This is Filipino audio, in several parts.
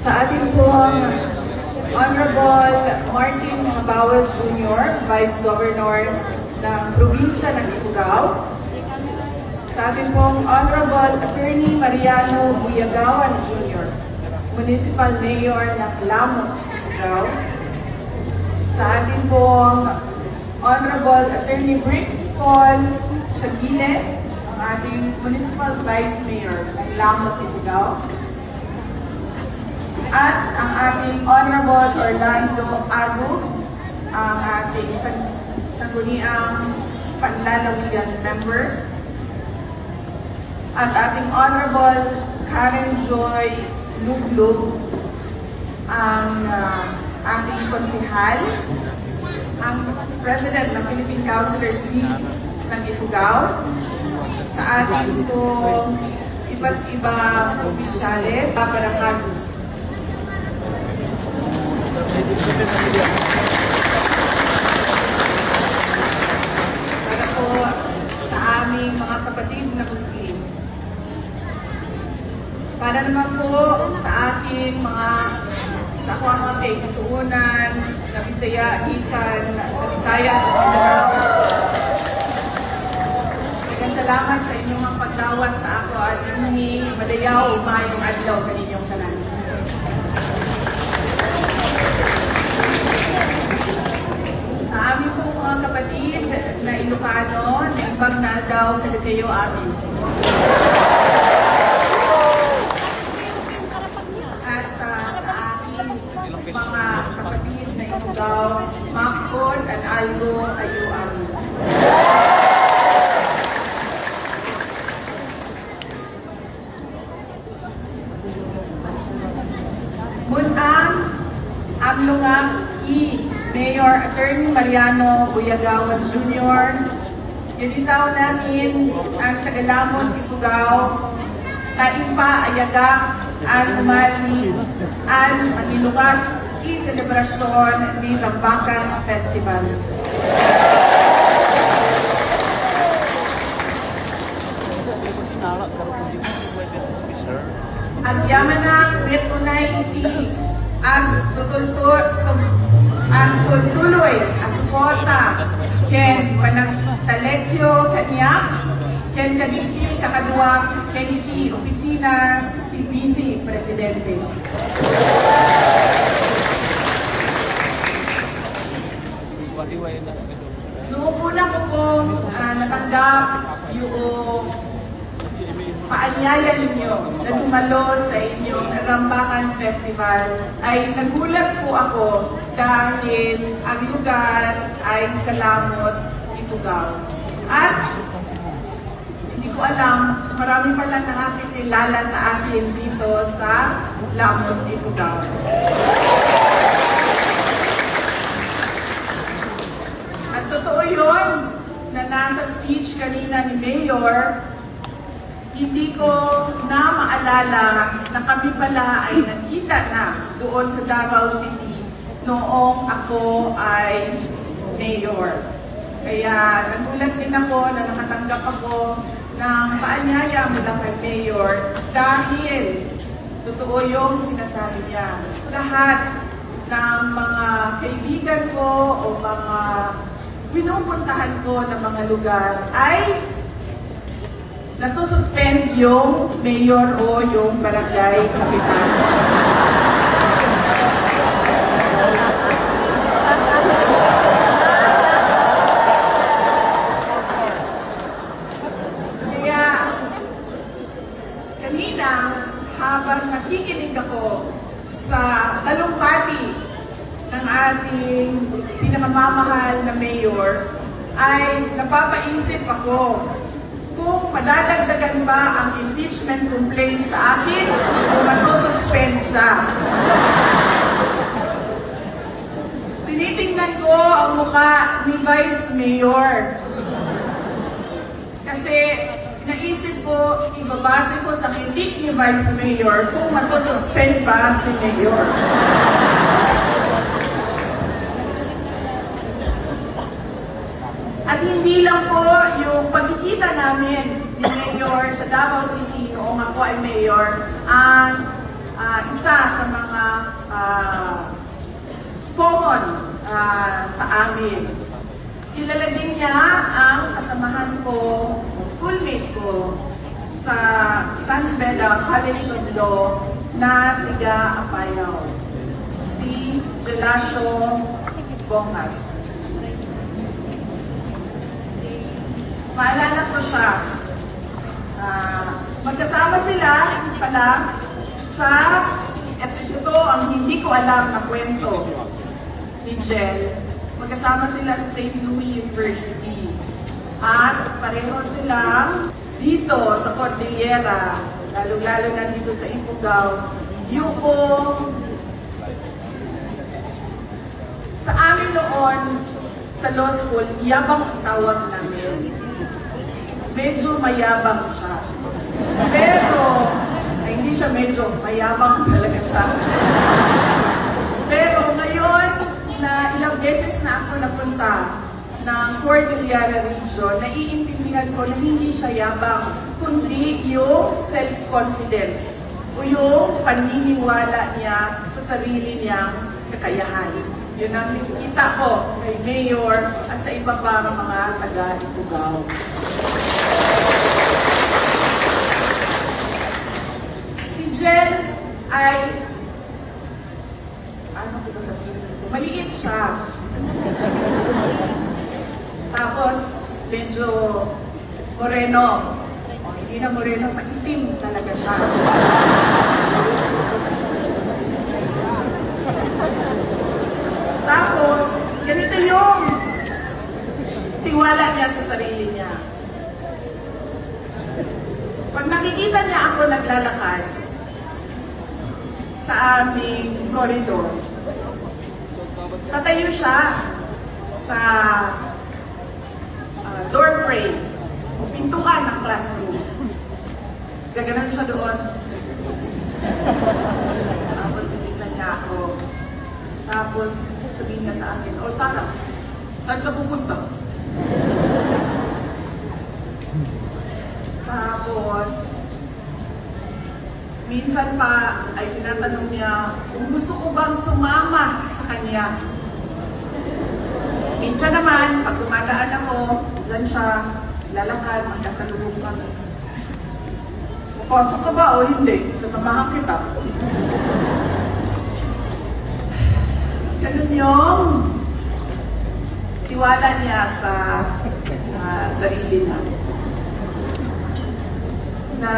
Sa ating pong Honorable Martin Mabawal Jr., Vice Governor ng probinsya ng Ifugao. Sa ating pong Honorable Attorney Mariano Buyagawan Jr., Municipal Mayor ng Lamot, Ifugao. Sa ating pong Honorable Attorney Briggs Paul Shagile, ang ating Municipal Vice Mayor ng Lamot, Ifugao. At ang ating Honorable Orlando Agug, ang ating sangguniang panlalawigan member. At ating Honorable Karen Joy Luglug, ang ating konsihal, ang President ng Philippine Councilors League ng Ifugao, sa ating pong iba't ibang opisyales sa Paracatu. Para po sa aming mga kapatid na Muslim. Para naman po sa aking sa ako ang mga kaigsuunan na Bisaya, Ikan, sa Visayas at Mindanao. Daghang salamat sa inyong mga pagdawat sa ako at inhi madayaw mayong adlaw kaninyong tanan. Sa amin po mga kapatid na Ilocano, naimbag na daw kada kayo amin. Mga kapatid na Ifugao, Makod at Algo ayu amin. Munang amlungag Mayor Attorney Mariano Buyagawan Jr. Yunitaw namin ang Kagalamon, Ifugao, taimpa ayagak ang umali ang manilungat i-selebrasyon ni Rambakan Festival. Ang yamanang betunay iti ang tutuloy ang suporta ken panagtalekyo kaniya ken kaditi kakaduwa ken iti opisina ti Vice Presidente. Noong una ko pong natanggap yung paanyaya ninyo na dumalo sa inyong Rambakan Festival, ay nagulat po ako dahil ang lugar ay sa Lamot, Ifugao. At hindi ko alam, marami pala nakakilala sa akin dito sa Lamot, Ifugao. At totoo yun na nasa speech kanina ni Mayor, hindi ko na maalala na kami pala ay nagkita na doon sa Davao City noong ako ay mayor. Kaya nagulat din ako na nakatanggap ako ng paanyaya mula kay Mayor dahil totoo yung sinasabi niya. Lahat ng mga kaibigan ko o mga pinupuntahan ko ng mga lugar ay nasususpend yung mayor o yung barangay kapitan. Kaya kanina habang nakikinig ako sa talumpati ng ating pinakamamahal na mayor, ay napapaisip ako kung madadagdagan ba ang impeachment complaint sa akin o masususpend siya. Tinitingnan ko ang mukha ni Vice Mayor. Kasi naisip ko, ibabase ko sa hindi ni Vice Mayor kung masususpend ba si Mayor. At hindi lang po yung pagkikita namin ni Mayor sa Davao City noong ako ay Mayor, ang isa sa mga common sa amin. Kilala din niya ang kasamahan ko, schoolmate ko, sa San Beda College of Law na tiga Apayao, si Gelasio Bongat. Maalala ko siya. Magkasama sila pala sa, at ito ang hindi ko alam na kwento ni Jen. Magkasama sila sa St. Louis University. At pareho silang dito sa Cordillera, lalong-lalo na dito sa Ifugao, yung sa amin noon, sa law school, yabang ang tawag namin. Medyo mayabang siya. Pero, ay, hindi siya medyo, mayabang talaga siya. Pero ngayon, na ilang beses na ako napunta ng Cordillera Region, naiintindihan ko na hindi siya yabang, kundi yung self-confidence o yung paniniwala niya sa sarili niyang kakayahan. Yun ang nakikita ko kay Mayor at sa iba pang mga taga-Ifugao. Si Jen ay, ano ko ba sabihin ito? Maliit siya. Tapos, medyo moreno. O, hindi na moreno, maitim talaga siya. Tapos, ganito yung tiwala niya sa sarili niya. Pag nakikita niya ako naglalakad sa aming koridor, tatayo siya sa door frame, pintuan ng classroom. Gaganan siya doon. Tapos titignan niya ako. Tapos sasabihin niya sa akin, "O Sarah, saan ka pupunta?" Tapos, minsan pa ay tinatanong niya kung gusto ko bang sumama sa kanya. Minsan naman, pag dumadaan ako, dyan siya, lalakad, magkasalubong kami. Papasok ka ba o hindi? Sasamahan kita. Ganun yung tiwala niya sa sarili niya. Na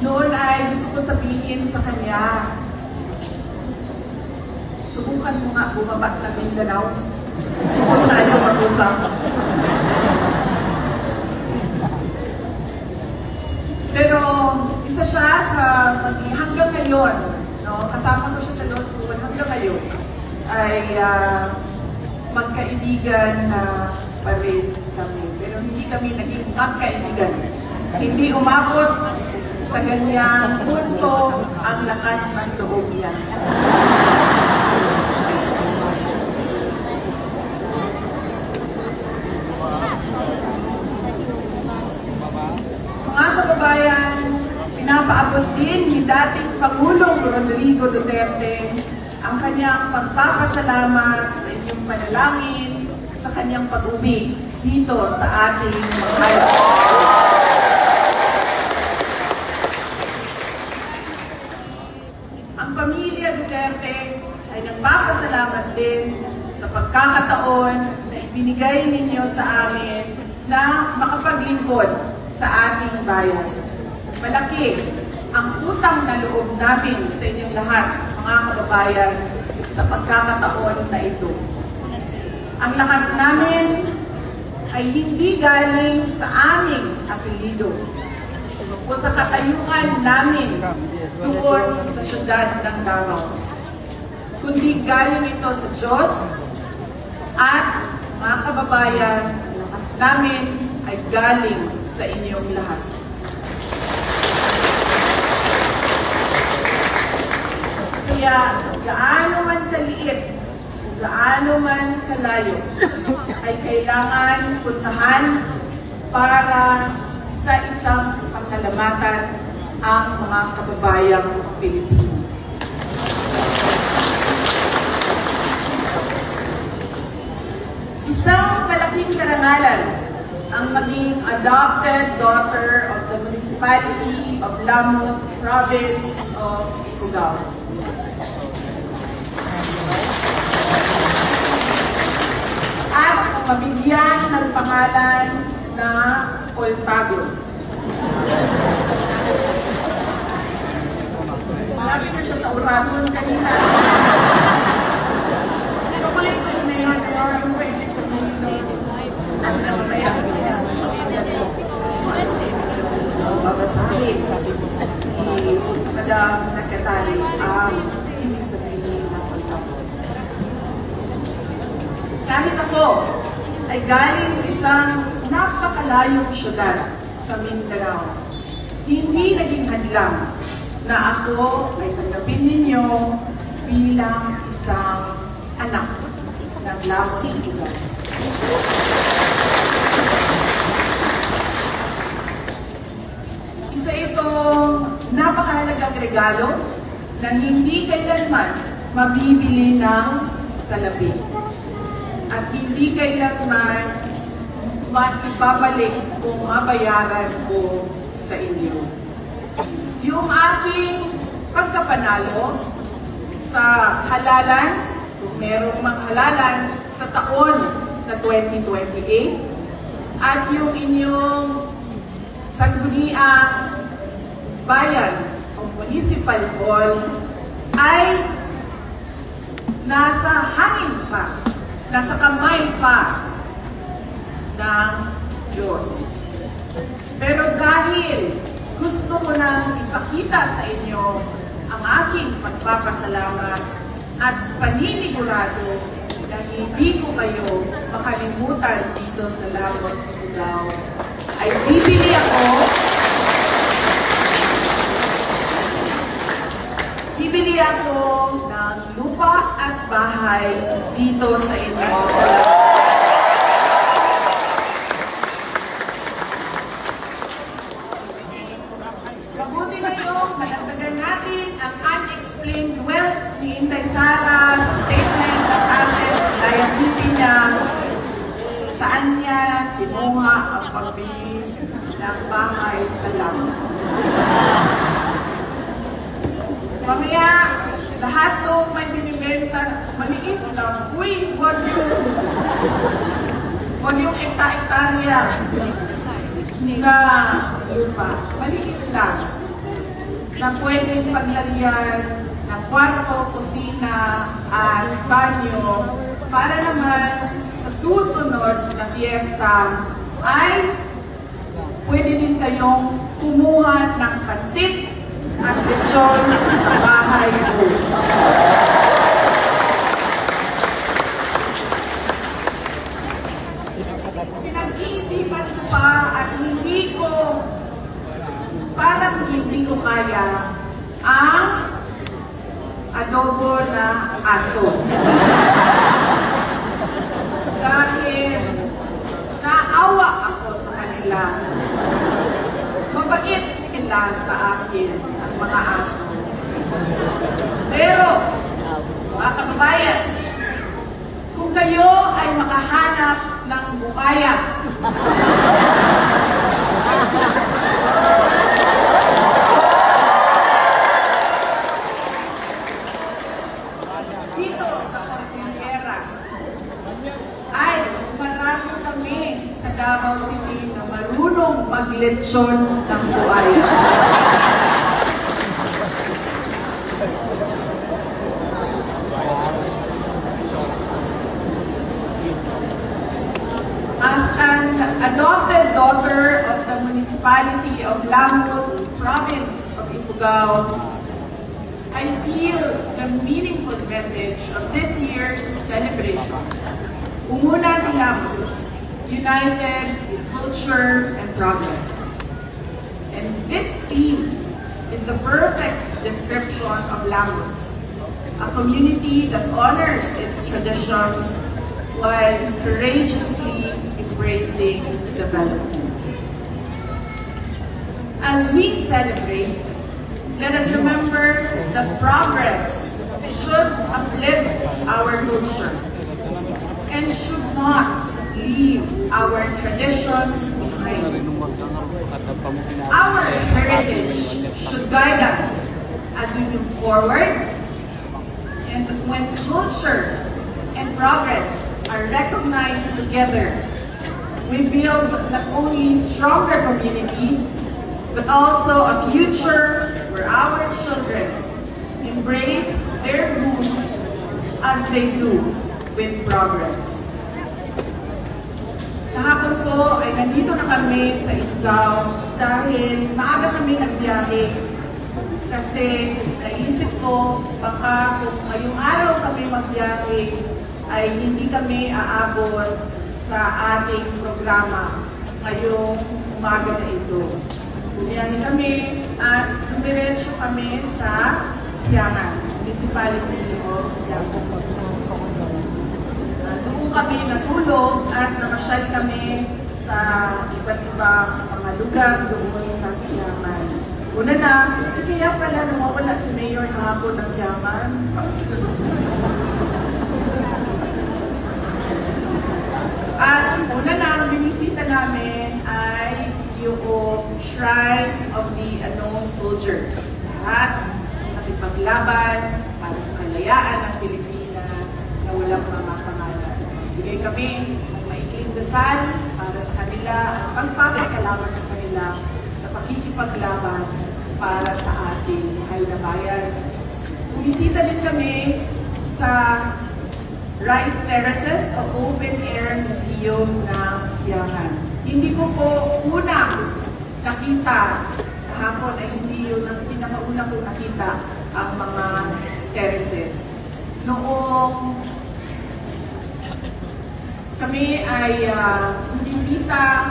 noon ay gusto ko sabihin sa kanya, subukan mo nga bumaba ng Mindanao kung tayo mag-usap. Pero isa siya sa hanggang ngayon, no, kasama ko siya sa law school hanggang ngayon, ay magkaibigan na pa rin kami. Pero hindi kami naging magkaibigan. Hindi umabot sa ganyang punto ang lakas ng loob niya. Mga kababayan, pinapaabot din ni dating Pangulong Rodrigo Duterte ang kanyang pagpapasalamat sa inyong panalangin, sa kanyang pag-uwi dito sa ating mahal. Ang pamilya Duterte ay nagpapasalamat din sa pagkakataon na ibinigay ninyo sa amin na makapaglingkod sa ating bayan. Malaki ang utang na loob namin sa inyong lahat, mga kababayan, sa pagkakataon na ito. Ang lakas namin ay hindi galing sa aming apelyido o sa katayuan namin doon sa syudad ng Davao, kundi galing ito sa Diyos at mga kababayan, ang lakas namin ay galing sa inyong lahat. Kaya gaano man kaliit, gaano man kalayo, ay kailangan puntahan para isa-isang pasalamatan ang mga kababayang Pilipino. Isang malaking karangalan ang maging adopted daughter of the Municipality of Lamut, Province of Ifugao. At mabigyan ng pangalan na Oltago. Malapit na siya sa Uragon kanina. Nakulit ko sa mayor, ano ba ibig sabihin doon? Sabi na mamaya, babasahin ni Madam Secretary ang ibig sabihin ng Oltago. Kahit ako ay galing sa isang napakalayong syudad sa Mindanao, hindi naging hadlang na ako ay tanggapin ninyo bilang isang anak ng Lamut Ifugao. Isa itong napakahalagang regalo na hindi kailanman mabibili ng salapi. At hindi kailanman maibabalik o mabayaran ko sa inyo. Yung aking pagkapanalo sa halalan, kung merong manghalalan sa taon na 2028, at yung inyong sangguniang bayan o municipal hall ay nasa hangin pa, nasa kamay pa ng Diyos. Pero dahil gusto ko nang ipakita sa inyo ang aking pagpapasalamat at paninigurado na hindi ko kayo makalimutan dito sa Lamut Ifugao, ay bibili ako ng lupa at bahay dito sa inyo sa Lamut. Mabuti na yung malagdagan natin ang unexplained wealth ni Inday Sara sa statement of assets and liability niya, saan niya kinuha ang pagbili ng bahay sa Lamut. Mamaya, lahat nung may binibenta, maliit lang. Uy, huwag yung ekta-ektarya na lupa. Maliit lang. Na pwedeng paglagyan ng kwarto, kusina, at banyo para naman sa susunod na fiesta ay pwede din kayong kumuha ng pansit at lechon sa bahay ko. Pinag-iisipan ko pa at parang hindi ko kaya ang adobo na aso. Dahil naawa ako sa kanila. Mabait sila sa akin, ang mga aso. Pero, mga kababayan, kung kayo ay makahanap ng bukaya, dito sa Cordillera, ay marami kami sa Davao City na marunong maglechon ng buhaya. As an adopted daughter of the Municipality of Lamut, Province of Ifugao, I feel the meaningful message of this year's celebration. Umuna ni Lamut, united in culture and progress. And this theme is the perfect description of Lamut, a community that honors its traditions while courageously embracing development. As we celebrate, let us remember that progress should uplift our culture and should not leave our traditions behind. Our heritage should guide us as we move forward, and when culture and progress are recognized together, we build not only stronger communities, but also a future where our children embrace their roots as they do with progress. Kahapon po ay nandito na kami sa Ifugao dahil maaga kami nagbiyahe kasi naisip ko baka kung ngayong araw kami magbiyahe ay hindi kami aabot sa ating programa ngayong umaga na ito. Bumiyahe kami at dumiretso kami sa Quiaman, Municipality of Quiaman. Doon kami natulog at nakasyal kami sa iba't ibang mga lugar doon sa Quiaman. Una na, kaya pala nawawala si Mayor kahapon ng Quiaman. At una na, ang binisita namin ay yung Shrine of the Unknown Soldiers. Lahat nakipaglaban para sa kalayaan ng Pilipinas na walang mga pangalan. Bigay kami ng maikling dasal para sa kanila at pagpapasalamat sa kanila sa pakikipaglaban para sa ating mahal na bayan. Bumisita din kami sa Rice Terraces o Open Air Museum ng Quiaman. Hindi ko po unang nakita kahapon ay hindi yun ang pinakauna ko nakita ang mga terraces. Noong kami ay bumisita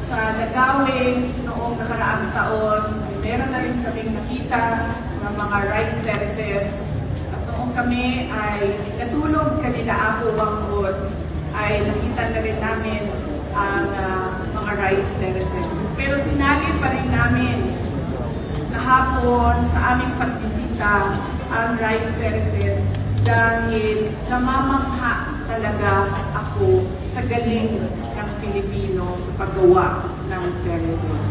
sa Nagawin noong nakaraang taon, meron na rin kaming nakita ng mga rice terraces. At noong kami ay natulog kanila Apo Wangon, ay nakita na rin namin ang mga rice terraces. Pero sinalin pa rin namin kahapon sa aming pagbisita ang rice terraces dahil namamangha talaga ako sa galing ng Pilipino sa paggawa ng terraces.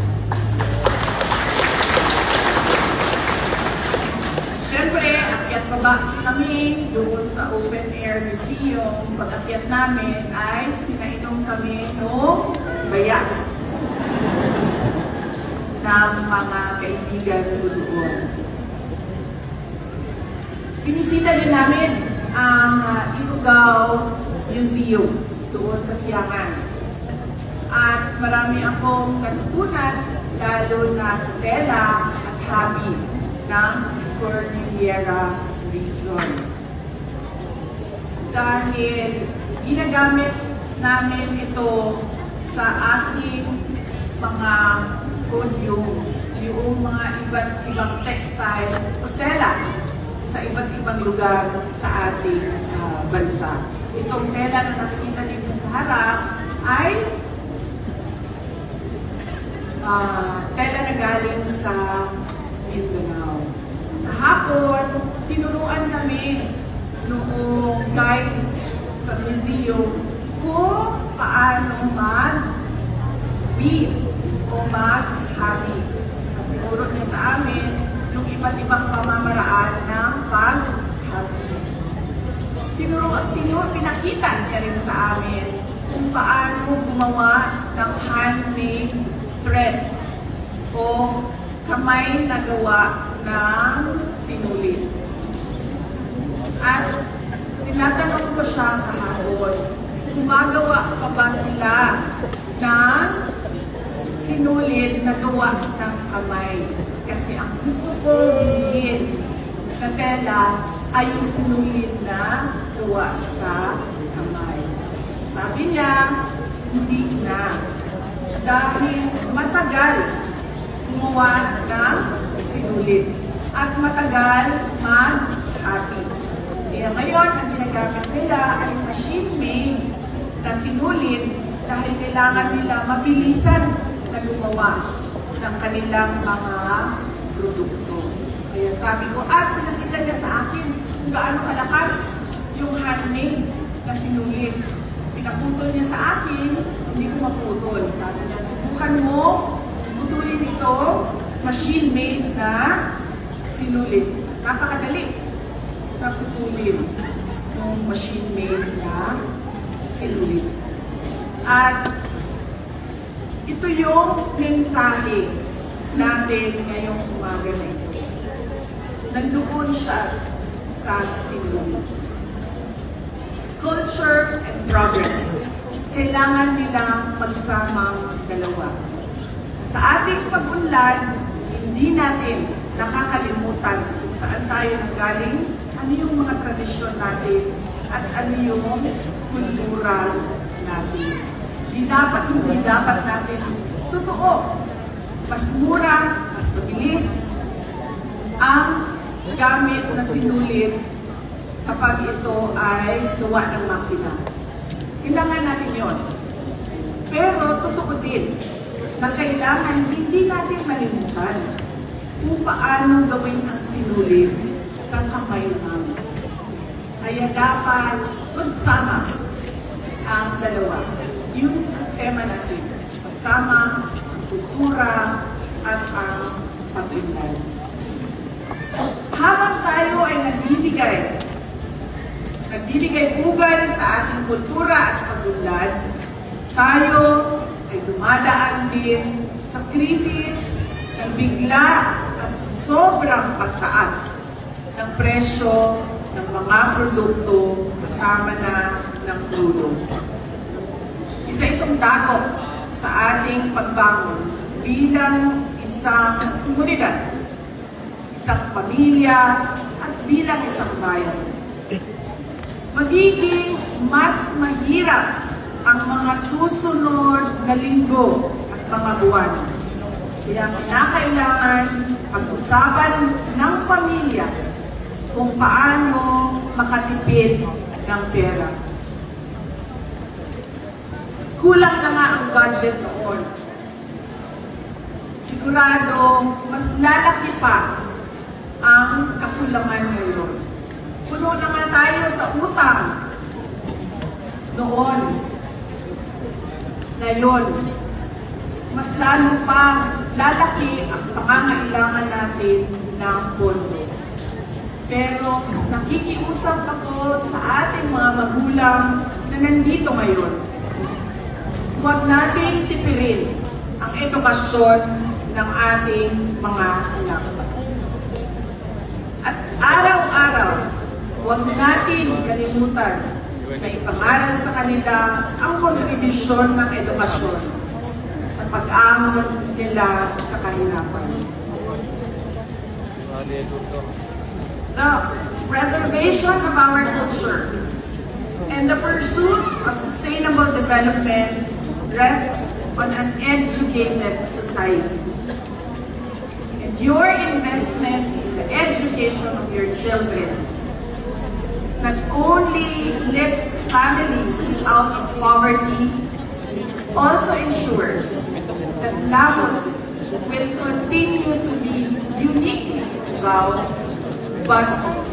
Siyempre, akyat baba kami doon sa Open Air Museum. Pag-akyat namin ay pinainom kami ng baya ng mga kaibigan ko doon. Pinisita din namin ang Ifugao Museum doon sa Quiaman. At marami akong natutunan, lalo na sa tela at hobby ng Cordillera Region. Dahil ginagamit namin ito sa ating mga yung mga iba't ibang textile o tela sa iba't ibang lugar sa ating bansa. Itong tela na nakikita dito sa harap ay tela na galing sa Mindanao. Kahapon, tinuruan kami noong guide sa museum kung paano mag-weave o mag-hobby. At tinuro niya sa amin yung iba't ibang pamamaraan ng pag-hobby. Pinakita niya rin sa amin kung paano gumawa ng handmade thread o kamay na gawa ng sinulid. At tinatanong ko siya kahapon, gumagawa pa ba sila ng sinulid na gawa ng kamay? Kasi ang gusto ko bilhin na tela ay yung sinulid na gawa sa kamay. Sabi niya, hindi na. Dahil matagal gumawa ng sinulid at matagal mag-hobby. Kaya ngayon, ang ginagamit nila ay machine-made na sinulid dahil kailangan nila mabilisan na gumawa ng kanilang mga produkto. Kaya sabi ko, at pinakita niya sa akin kung gaano kalakas yung handmade na sinulit. Pinaputol niya sa akin, hindi ko maputol. Sabi niya, subukan mo, putulin ito, machine-made na sinulit. Napakadali na putulin yung machine-made na sinulit. At ito yung mensahe natin ngayong umaga na ito. Nandoon siya sa sinulit. Culture and progress. Kailangan nilang pagsamang dalawa. Sa ating pag-unlad, hindi natin nakakalimutan kung saan tayo nanggaling, ano yung mga tradisyon natin, at ano yung kultura natin. Hindi dapat natin, totoo, mas mura, mas mabilis, ang gamit na sinulit kapag ito ay gawa ng makina. Kailangan natin yon. Pero totoo din na kailangan hindi natin malimutan kung paano gawin ang sinulit sa kamay namin. Kaya dapat magsama ang dalawa. Yun ang tema natin. Magsama ang kultura at ang pag-unlad. Habang tayo ay nagbibigay pugay sa ating kultura at pag-unlad, tayo ay dumadaan din sa krisis ng bigla at sobrang pagtaas ng presyo ng mga produkto kasama na ng crudo. Isa itong dako sa ating pagbangon bilang isang komunidad, isang pamilya, at bilang isang bayan. Magiging mas mahirap ang mga susunod na linggo at mga buwan. Kaya kinakailangan pag-usapan ng pamilya kung paano makatipid ng pera. Kulang na nga ang budget noon. Sigurado, mas lalaki pa ang kakulangan ngayon. Puno na nga tayo sa utang noon. Ngayon, mas lalo pa lalaki ang pangangailangan natin ng pondo. Pero nakikiusap ako sa ating mga magulang na nandito ngayon. Huwag nating tipirin ang edukasyon ng ating mga anak. At araw-araw, huwag natin kalimutan na ipangaral sa kanila ang kontribusyon ng edukasyon sa pag-ahon nila sa kahirapan. The preservation of our culture and the pursuit of sustainable development rests on an educated society. And your investment in the education of your children not only lifts families out of poverty, also ensures that Lamont will continue to be uniquely Ifugao, but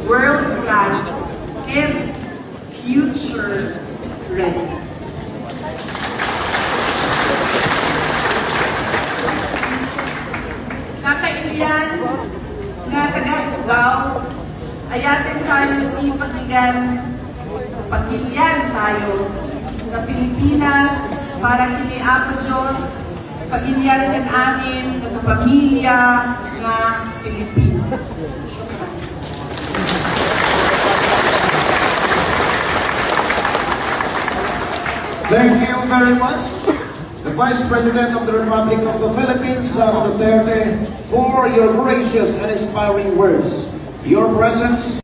world-class and future-ready. Kakailian nga taga-Ifugao, ayatin tayo ipagdigan, pagkilian tayo ng Pilipinas para kini Apo Diyos, pagkilian ng amin ng pamilya nga Pilipino. Thank you very much, the Vice President of the Republic of the Philippines, Sara Duterte, for your gracious and inspiring words. Your presence